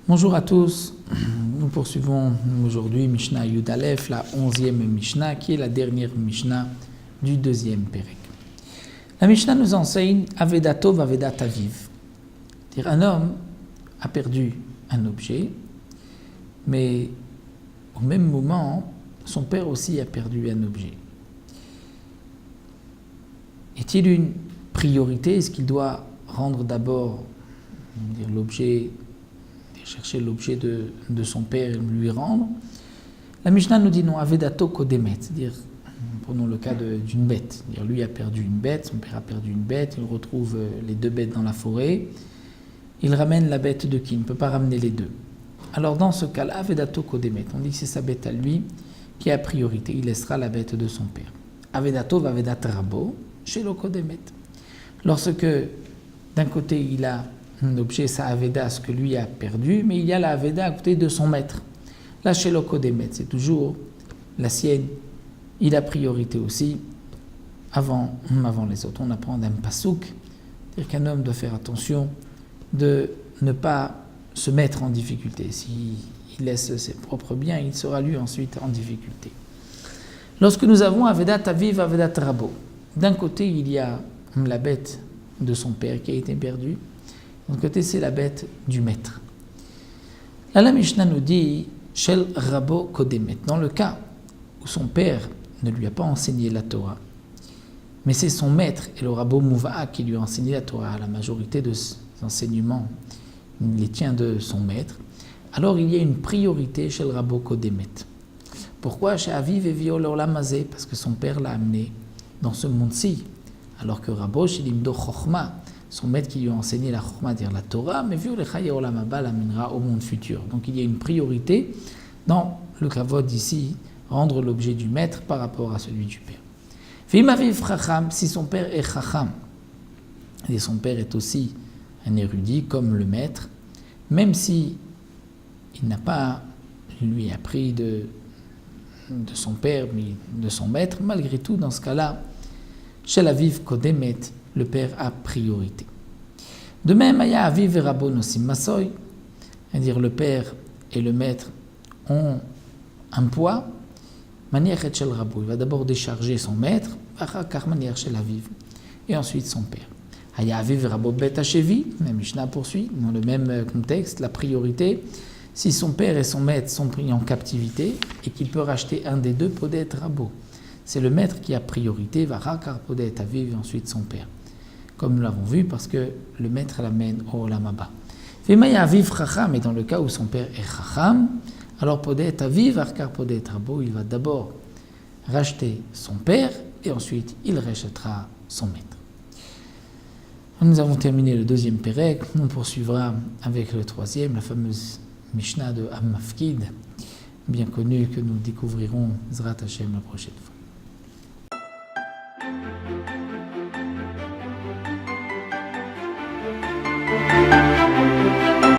Bonjour à tous, nous poursuivons aujourd'hui Mishnah Yud Aleph, la 11e Mishnah, qui est la dernière Mishnah du deuxième Pérek. La Mishnah nous enseigne Avedatov Avedat Aviv. C'est-à-dire un homme a perdu un objet, mais au même moment, son père aussi a perdu un objet. Est-il une priorité? Est-ce qu'il doit rendre d'abord l'objet, chercher l'objet de son père et lui rendre? La Mishnah nous dit non, Avedato Kodemet, c'est-à-dire, prenons le cas d'une bête. C'est-à-dire, lui a perdu une bête, son père a perdu une bête, il retrouve les deux bêtes dans la forêt, il ramène la bête de qui? Il ne peut pas ramener les deux. Alors dans ce cas-là, Avedato Kodemet, on dit que c'est sa bête à lui qui a priorité, il laissera la bête de son père. Avedato Avedat Rabo, chez le Kodemet. Lorsque d'un côté il a un objet, sa Aveda, ce que lui a perdu, mais il y a la Aveda à côté de son maître. Là, chez le Kodemet, c'est toujours la sienne, il a priorité aussi avant les autres. On apprend d'un pasouk, c'est-à-dire qu'un homme doit faire attention de ne pas se mettre en difficulté. S'il laisse ses propres biens, il sera lui ensuite en difficulté. Lorsque nous avons Avedat Aviv, Avedat Rabo, d'un côté il y a la bête de son père qui a été perdue, de l'autre côté c'est la bête du maître. Là la Mishnah nous dit Shel Rabo Kodemet, dans le cas où son père ne lui a pas enseigné la Torah, mais c'est son maître et le Rabo Mouva'a qui lui a enseigné la Torah. La majorité de ses enseignements, il les tient de son maître. Alors il y a une priorité chez le Rabo Kodemet. Pourquoi chez Aviv et Viol Olamazé? Parce que son père l'a amené dans ce monde-ci. Alors que Rabo chez l'Imdo Chochma, son maître qui lui a enseigné la Chochma, dire la Torah, mais Viol Echaya Olamaba l'amènera au monde futur. Donc il y a une priorité dans le Kavod ici, rendre l'objet du maître par rapport à celui du père. Vim Aviv Chacham, si son père est Chacham, et son père est aussi un érudit comme le maître, même si il n'a pas lui appris de son père, mais de son maître, malgré tout, dans ce cas-là, chez l'Aviv Kodemet, le père a priorité. De même, Aya Aviv et Rabo Nosim Masoy, c'est-à-dire le père et le maître ont un poids, manière et shel Rabo, il va d'abord décharger son maître, car manière shel Aviv, et ensuite son père. Aya Aviv et Rabo Bet Hashevi, la Mishnah poursuit, dans le même contexte, la priorité. Si son père et son maître sont pris en captivité et qu'il peut racheter un des deux, Podet Rabo. C'est le maître qui a priorité, Varakar Podet Aviv et ensuite son père. Comme nous l'avons vu, parce que le maître l'amène au Olamaba. Vemaya Aviv Chacham, et dans le cas où son père est Chacham, alors Podet Aviv, Varakar Podet Rabo, il va d'abord racheter son père et ensuite il rachètera son maître. Nous avons terminé le deuxième Pérek, on poursuivra avec le troisième, la fameuse Mishnah de Am Mafkid, bien connue que nous découvrirons Zrat Hashem la prochaine fois.